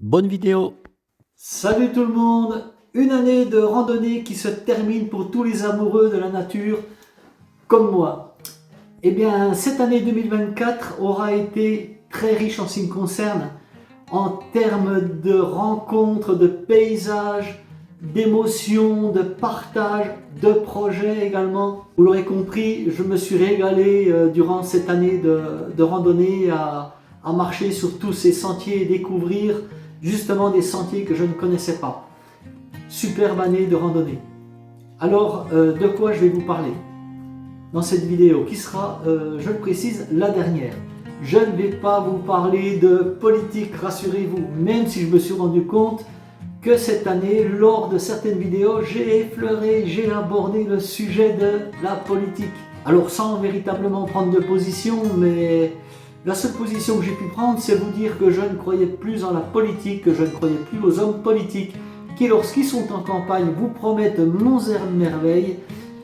Bonne vidéo. Salut tout le monde! Une année de randonnée qui se termine pour tous les amoureux de la nature comme moi. Eh bien, cette année 2024 aura été très riche en ce qui me concerne, en termes de rencontres, de paysages, d'émotions, de partage, de projets également. Vous l'aurez compris, je me suis régalé durant cette année de randonnée à marcher sur tous ces sentiers et découvrir justement des sentiers que je ne connaissais pas. Superbe année de randonnée. Alors, de quoi je vais vous parler dans cette vidéo, qui sera, je le précise, la dernière. Je ne vais pas vous parler de politique, rassurez-vous, même si je me suis rendu compte que cette année, lors de certaines vidéos, j'ai effleuré, j'ai abordé le sujet de la politique. Alors sans véritablement prendre de position, mais la seule position que j'ai pu prendre, c'est vous dire que je ne croyais plus en la politique, que je ne croyais plus aux hommes politiques, qui lorsqu'ils sont en campagne vous promettent monts et merveilles,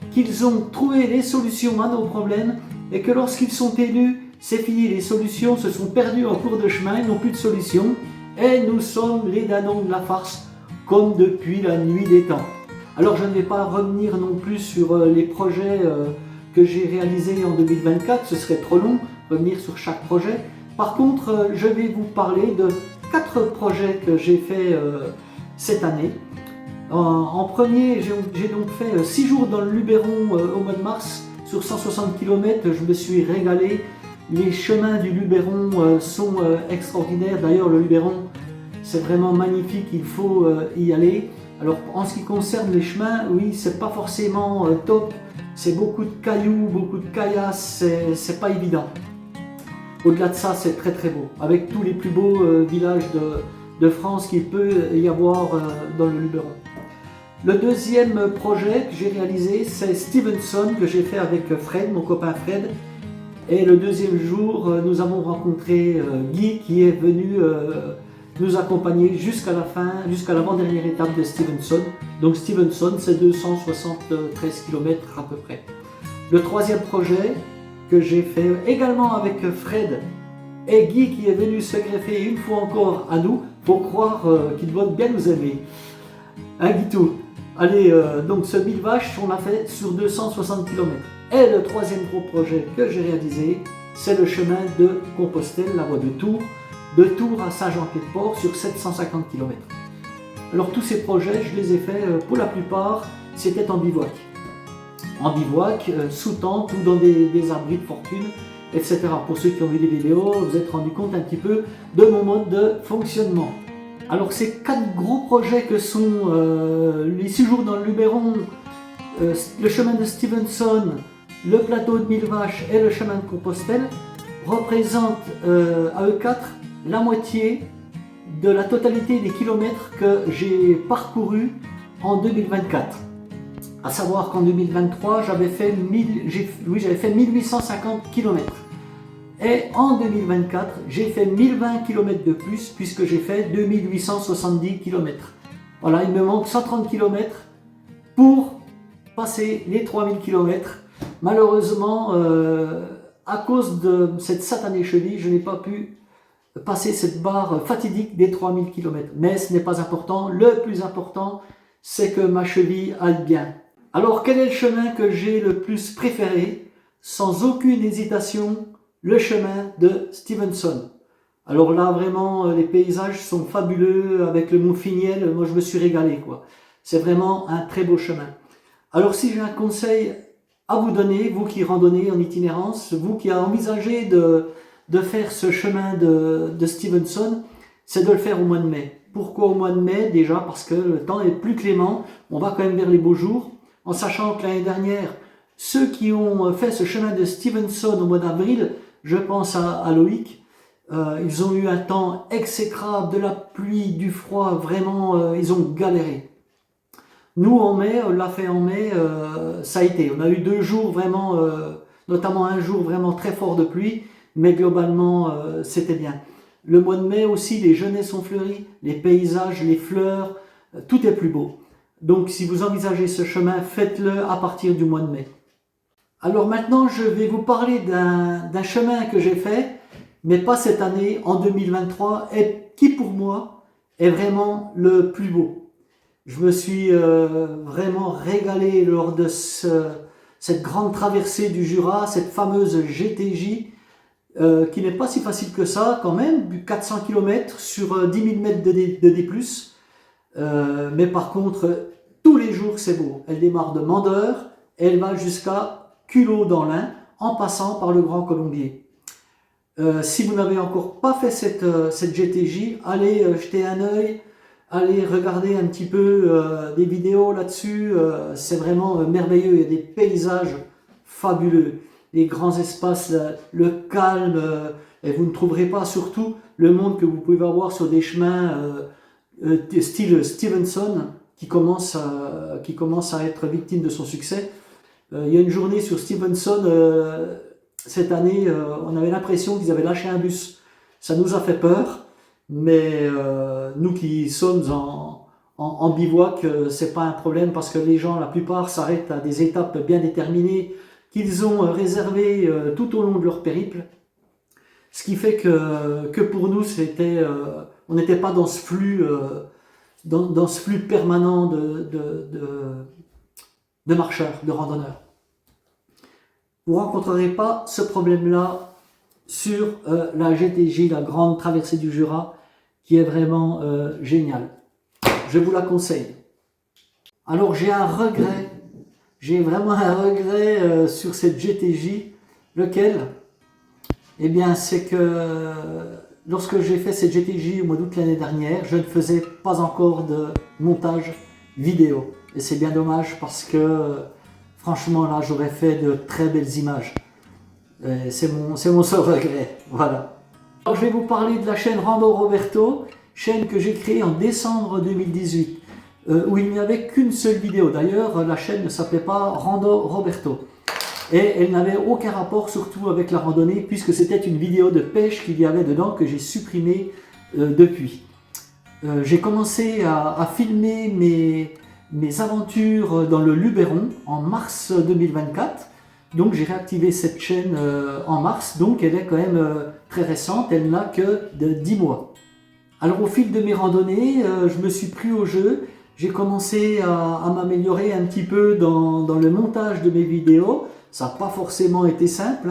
qu'ils ont trouvé les solutions à nos problèmes, et que lorsqu'ils sont élus, c'est fini, les solutions se sont perdues en cours de chemin, ils n'ont plus de solution, et nous sommes les damnons de la farce, comme depuis la nuit des temps. Alors je ne vais pas revenir non plus sur les projets que j'ai réalisés en 2024, ce serait trop long, revenir sur chaque projet. Par contre, je vais vous parler de 4 projets que j'ai fait cette année. En premier, j'ai donc fait 6 jours dans le Luberon au mois de mars, sur 160 km, je me suis régalé. Les chemins du Luberon sont extraordinaires, d'ailleurs le Luberon c'est vraiment magnifique, il faut y aller. Alors en ce qui concerne les chemins, oui, c'est pas forcément top, c'est beaucoup de cailloux, beaucoup de caillasses, c'est pas évident. Au-delà de ça, c'est très très beau, avec tous les plus beaux villages de France qu'il peut y avoir dans le Luberon. Le deuxième projet que j'ai réalisé, c'est Stevenson, que j'ai fait avec Fred, mon copain Fred. Et le deuxième jour, nous avons rencontré Guy qui est venu nous accompagner jusqu'à la fin, jusqu'à l'avant-dernière étape de Stevenson. Donc Stevenson, c'est 273 km à peu près. Le troisième projet que j'ai fait également avec Fred et Guy qui est venu se greffer une fois encore à nous, pour croire qu'il doit bien nous aimer. Hein Guitou? Allez, donc ce 1000 vaches, on l'a fait sur 260 km. Et le troisième gros projet que j'ai réalisé, c'est le chemin de Compostelle, la voie de Tours à Saint-Jean-Pied-de-Port sur 750 km. Alors tous ces projets, je les ai faits, pour la plupart, c'était en bivouac. En bivouac, sous tente ou dans des abris de fortune, etc. Pour ceux qui ont vu les vidéos, vous êtes rendu compte un petit peu de mon mode de fonctionnement. Alors ces 4 gros projets que sont les 6 jours dans le Luberon, le chemin de Stevenson, le plateau de 1000 vaches et le chemin de Compostelle représentent à eux 4 la moitié de la totalité des kilomètres que j'ai parcourus en 2024. À savoir qu'en 2023, j'avais fait 1850 km. Et en 2024, j'ai fait 1020 km de plus puisque j'ai fait 2870 km. Voilà, il me manque 130 km pour passer les 3000 km. Malheureusement, à cause de cette satanée cheville, je n'ai pas pu passer cette barre fatidique des 3000 km. Mais ce n'est pas important. Le plus important, c'est que ma cheville aille bien. Alors, quel est le chemin que j'ai le plus préféré? Sans aucune hésitation, le chemin de Stevenson. Alors là, vraiment, les paysages sont fabuleux avec le mont Finiel. Moi, je me suis régalé, quoi. C'est vraiment un très beau chemin. Alors, si j'ai un conseil à vous donner, vous qui randonnez en itinérance, vous qui avez envisagé de faire ce chemin de Stevenson, c'est de le faire au mois de mai. Pourquoi au mois de mai? Déjà parce que le temps est plus clément, on va quand même vers les beaux jours, en sachant que l'année dernière, ceux qui ont fait ce chemin de Stevenson au mois d'avril, je pense à Loïc, ils ont eu un temps exécrable, de la pluie, du froid, vraiment, ils ont galéré. Nous, en mai, on l'a fait en mai, ça a été. On a eu 2 jours vraiment, notamment un jour vraiment très fort de pluie, mais globalement, c'était bien. Le mois de mai aussi, les genêts sont fleuris, les paysages, les fleurs, tout est plus beau. Donc, si vous envisagez ce chemin, faites-le à partir du mois de mai. Alors maintenant, je vais vous parler d'un chemin que j'ai fait, mais pas cette année, en 2023, et qui pour moi est vraiment le plus beau. Je me suis vraiment régalé lors de cette grande traversée du Jura, cette fameuse GTJ, qui n'est pas si facile que ça quand même, 400 km sur 10 000 mètres de D+. Mais par contre, tous les jours c'est beau. Elle démarre de Mandeur et elle va jusqu'à Culot dans l'Ain, en passant par le Grand Colombier. Si vous n'avez encore pas fait cette GTJ, allez jeter un œil, allez regarder un petit peu des vidéos là-dessus, c'est vraiment merveilleux, il y a des paysages fabuleux, les grands espaces, le calme, et vous ne trouverez pas surtout le monde que vous pouvez avoir sur des chemins style Stevenson qui commence à être victime de son succès. Il y a une journée sur Stevenson, cette année, on avait l'impression qu'ils avaient lâché un bus. Ça nous a fait peur, mais nous qui sommes en bivouac, c'est pas un problème parce que les gens, la plupart, s'arrêtent à des étapes bien déterminées qu'ils ont réservées tout au long de leur périple. Ce qui fait que pour nous, on n'était pas dans ce flux, dans ce flux permanent de marcheurs, de randonneurs. Vous ne rencontrerez pas ce problème-là sur la GTJ, la grande traversée du Jura, qui est vraiment géniale. Je vous la conseille. Alors j'ai vraiment un regret sur cette GTJ. Lequel? Eh bien c'est que lorsque j'ai fait cette GTJ au mois d'août l'année dernière, je ne faisais pas encore de montage vidéo. Et c'est bien dommage parce que franchement là j'aurais fait de très belles images. C'est mon seul regret. Voilà. Alors je vais vous parler de la chaîne Rando Roberto, chaîne que j'ai créée en décembre 2018, où il n'y avait qu'une seule vidéo. D'ailleurs la chaîne ne s'appelait pas Rando Roberto. Et elle n'avait aucun rapport surtout avec la randonnée puisque c'était une vidéo de pêche qu'il y avait dedans que j'ai supprimée depuis. J'ai commencé à filmer mes aventures dans le Luberon en mars 2024. Donc j'ai réactivé cette chaîne en mars, donc elle est quand même très récente, elle n'a que de 10 mois. Alors au fil de mes randonnées, je me suis pris au jeu, j'ai commencé à m'améliorer un petit peu dans le montage de mes vidéos. Ça n'a pas forcément été simple,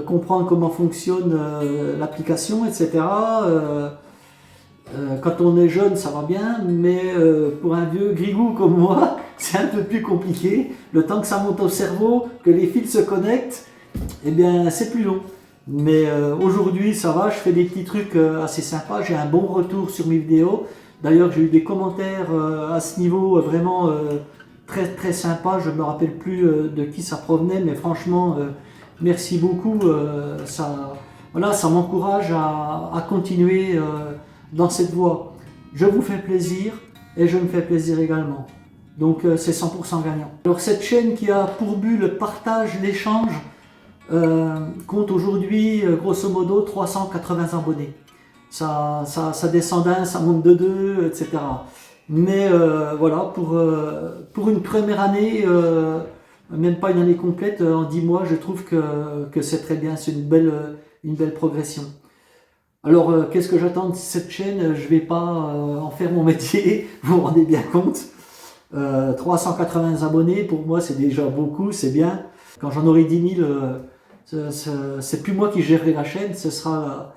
comprendre comment fonctionne l'application, etc. Quand on est jeune, ça va bien, mais pour un vieux grigou comme moi, c'est un peu plus compliqué. Le temps que ça monte au cerveau, que les fils se connectent, eh bien, c'est plus long. Mais aujourd'hui, ça va, je fais des petits trucs assez sympas. J'ai un bon retour sur mes vidéos. D'ailleurs, j'ai eu des commentaires à ce niveau vraiment très très sympa. Je ne me rappelle plus de qui ça provenait, mais franchement, merci beaucoup. Voilà, ça m'encourage à continuer dans cette voie. Je vous fais plaisir et je me fais plaisir également. Donc c'est 100% gagnant. Alors cette chaîne qui a pour but le partage, l'échange, compte aujourd'hui grosso modo 380 abonnés. Ça descend d'un, ça monte de deux, etc. Mais voilà, pour une première année, même pas une année complète, en 10 mois, je trouve que c'est très bien, c'est une belle progression. Alors, qu'est-ce que j'attends de cette chaîne? Je ne vais pas en faire mon métier, vous vous rendez bien compte. 380 abonnés, pour moi, c'est déjà beaucoup, c'est bien. Quand j'en aurai 10 000, c'est plus moi qui gérerai la chaîne, ce sera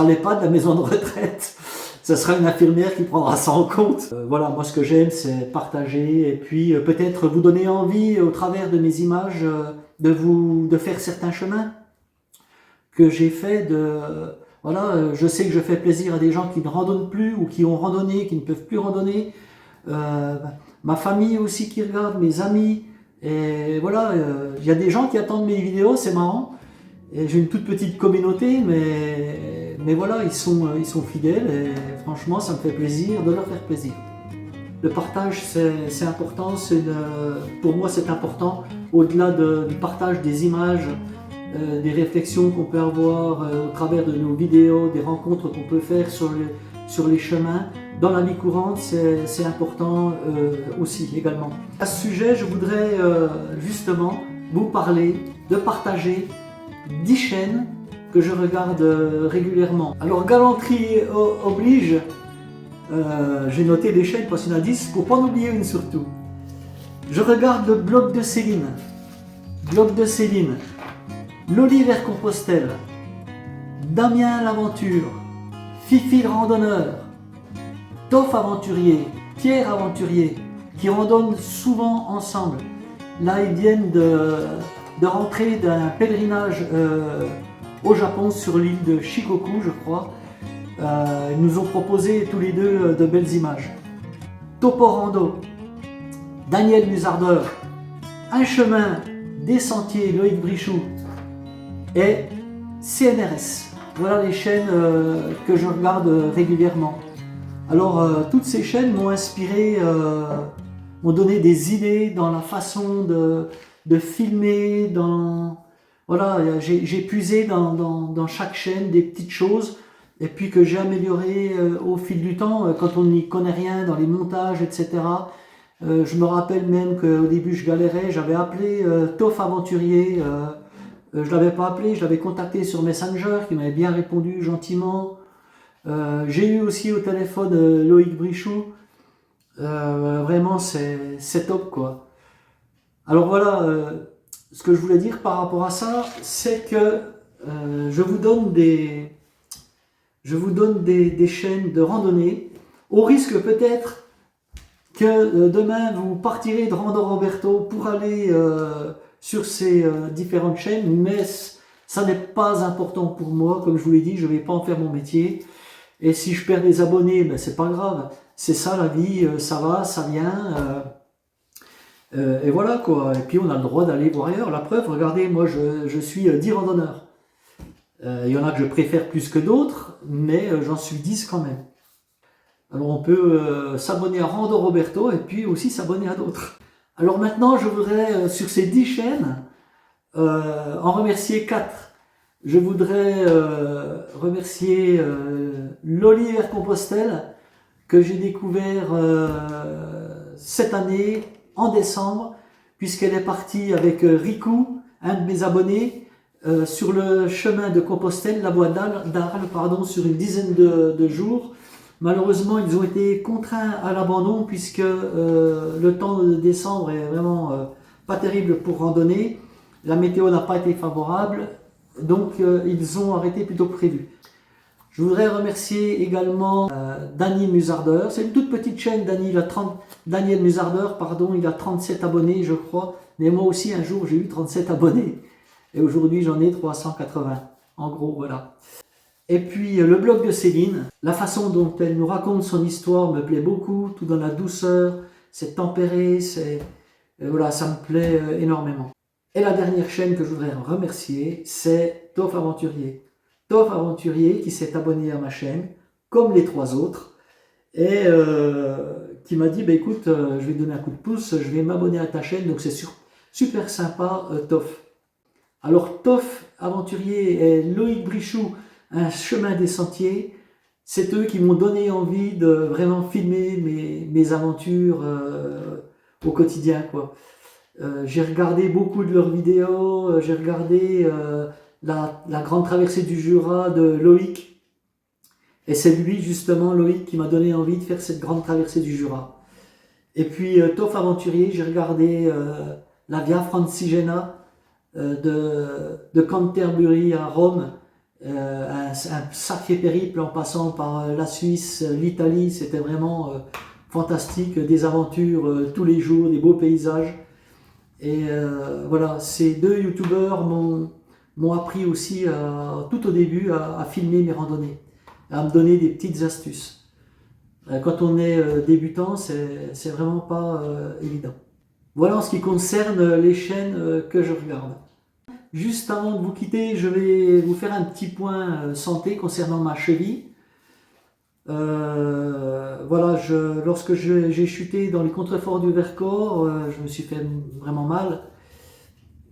l'EHPAD, la maison de retraite. Ce sera une infirmière qui prendra ça en compte. Voilà, moi ce que j'aime, c'est partager et puis peut-être vous donner envie, au travers de mes images, de faire certains chemins que j'ai fait. Voilà, je sais que je fais plaisir à des gens qui ne randonnent plus ou qui ont randonné, qui ne peuvent plus randonner. Ma famille aussi qui regarde, mes amis. Et voilà, il y a des gens qui attendent mes vidéos, c'est marrant. Et j'ai une toute petite communauté, mais voilà, ils sont fidèles et franchement, ça me fait plaisir de leur faire plaisir. Le partage, c'est important, pour moi c'est important, au-delà du partage des images, des réflexions qu'on peut avoir au travers de nos vidéos, des rencontres qu'on peut faire sur les chemins. Dans la vie courante, c'est important aussi également. À ce sujet, je voudrais justement vous parler de partager 10 chaînes que je regarde régulièrement. Alors galanterie oblige, J'ai noté les chaînes parce qu'il y en a 10 pour pas en oublier une surtout. Je regarde le blog de Céline. Blog de Céline. Loli vers Compostelle. Damien l'Aventure. Fifi le Randonneur. Toff Aventurier. Pierre Aventurier. Qui randonnent souvent ensemble. Là, ils viennent de rentrer d'un pèlerinage au Japon sur l'île de Shikoku, je crois. Ils nous ont proposé tous les deux de belles images. Toporando, Daniel Musardeur, Un chemin, des sentiers, Loïc Brichoux et CNRS. Voilà les chaînes que je regarde régulièrement. Alors, toutes ces chaînes m'ont inspiré, m'ont donné des idées dans la façon de filmer, voilà, j'ai puisé dans chaque chaîne des petites choses et puis que j'ai amélioré au fil du temps quand on n'y connaît rien dans les montages, etc. Je me rappelle même qu'au début je galérais, j'avais appelé Toff Aventurier, je l'avais pas appelé, je l'avais contacté sur Messenger qui m'avait bien répondu gentiment. J'ai eu aussi au téléphone Loïc Brichoux. Vraiment c'est top quoi. Alors voilà, ce que je voulais dire par rapport à ça, c'est que je vous donne des chaînes de randonnée, au risque peut-être que demain vous partirez de Rando Roberto pour aller sur ces différentes chaînes, mais ça n'est pas important pour moi, comme je vous l'ai dit, je ne vais pas en faire mon métier. Et si je perds des abonnés, ben c'est pas grave, c'est ça la vie, ça va, ça vient. Et voilà quoi, et puis on a le droit d'aller voir ailleurs. La preuve, regardez, moi je suis 10 randonneurs. Il y en a que je préfère plus que d'autres, mais j'en suis 10 quand même. Alors on peut s'abonner à Rando Roberto et puis aussi s'abonner à d'autres. Alors maintenant, je voudrais, sur ces 10 chaînes, en remercier 4. Je voudrais remercier Loli vers Compostelle, que j'ai découvert cette année, en décembre, puisqu'elle est partie avec Riku, un de mes abonnés, sur le chemin de Compostelle, la voie d'Arles, pardon, sur une dizaine de jours. Malheureusement, ils ont été contraints à l'abandon puisque le temps de décembre est vraiment pas terrible pour randonner. La météo n'a pas été favorable, donc ils ont arrêté plus tôt que prévu. Je voudrais remercier également Daniel Musardeur. C'est une toute petite chaîne, Daniel Musardeur, pardon, il a 37 abonnés, je crois. Mais moi aussi, un jour, j'ai eu 37 abonnés. Et aujourd'hui, j'en ai 380. En gros, voilà. Et puis, le blog de Céline. La façon dont elle nous raconte son histoire me plaît beaucoup. Tout dans la douceur, c'est tempéré, voilà, ça me plaît énormément. Et la dernière chaîne que je voudrais remercier, c'est Toff Aventurier. Toff Aventurier qui s'est abonné à ma chaîne, comme les 3 autres, et qui m'a dit, bah, écoute, je vais te donner un coup de pouce, je vais m'abonner à ta chaîne, donc c'est super sympa, Toff. Alors Toff Aventurier et Loïc Brichoux, Un chemin des sentiers, c'est eux qui m'ont donné envie de vraiment filmer mes aventures au quotidien, quoi. J'ai regardé beaucoup de leurs vidéos, j'ai regardé la grande traversée du Jura de Loïc. Et c'est lui, justement, Loïc, qui m'a donné envie de faire cette grande traversée du Jura. Et puis, Toff Aventurier, j'ai regardé la Via Francigena de Canterbury à Rome. Un sacré périple en passant par la Suisse, l'Italie. C'était vraiment fantastique. Des aventures tous les jours, des beaux paysages. Et voilà, ces 2 youtubeurs m'ont appris aussi tout au début à filmer mes randonnées, à me donner des petites astuces. Quand on est débutant, c'est vraiment pas évident. Voilà en ce qui concerne les chaînes que je regarde. Juste avant de vous quitter, je vais vous faire un petit point santé concernant ma cheville. Voilà, lorsque j'ai chuté dans les contreforts du Vercors, je me suis fait vraiment mal,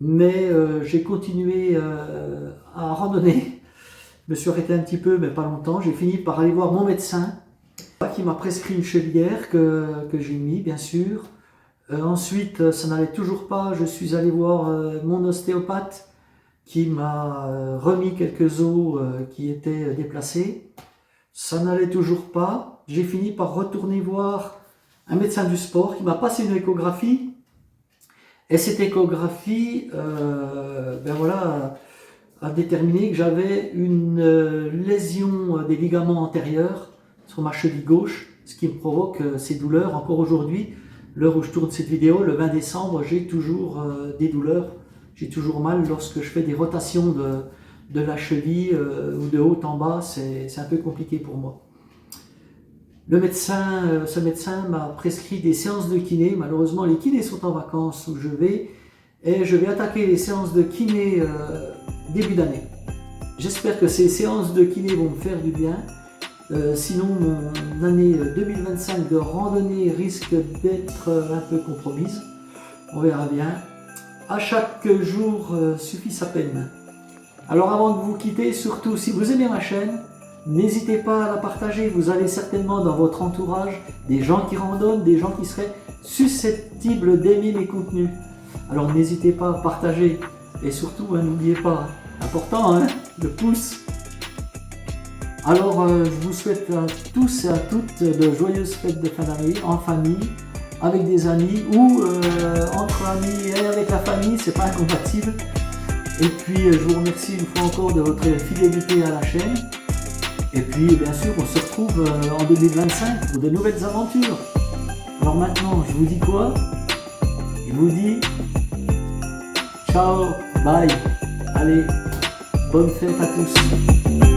mais j'ai continué à randonner. Je me suis arrêté un petit peu, mais pas longtemps. J'ai fini par aller voir mon médecin, qui m'a prescrit une chevillère que j'ai mis, bien sûr. Ensuite, ça n'allait toujours pas. Je suis allé voir mon ostéopathe, qui m'a remis quelques os qui étaient déplacés. Ça n'allait toujours pas. j'ai fini par retourner voir un médecin du sport qui m'a passé une échographie. Et cette échographie ben voilà, a déterminé que j'avais une lésion des ligaments antérieurs sur ma cheville gauche, ce qui me provoque ces douleurs encore aujourd'hui. L'heure où je tourne cette vidéo, le 20 décembre, j'ai toujours des douleurs. J'ai toujours mal lorsque je fais des rotations de la cheville ou de haut en bas. C'est un peu compliqué pour moi. Ce médecin m'a prescrit des séances de kiné. Malheureusement, les kinés sont en vacances où je vais. Et je vais attaquer les séances de kiné début d'année. J'espère que ces séances de kiné vont me faire du bien. Sinon, mon année 2025 de randonnée risque d'être un peu compromise. On verra bien. À chaque jour suffit sa peine. Alors avant de vous quitter, surtout si vous aimez ma chaîne, n'hésitez pas à la partager. Vous avez certainement dans votre entourage des gens qui randonnent, des gens qui seraient susceptibles d'aimer mes contenus. Alors n'hésitez pas à partager. Et surtout, n'oubliez pas, important, le pouce. Alors, je vous souhaite à tous et à toutes de joyeuses fêtes de fin d'année, en famille, avec des amis ou entre amis et avec la famille, c'est pas incompatible. Et puis, je vous remercie une fois encore de votre fidélité à la chaîne. Et puis, bien sûr, on se retrouve en 2025 pour de nouvelles aventures. Alors maintenant, je vous dis quoi? Je vous dis ciao, bye, allez, bonne fête à tous.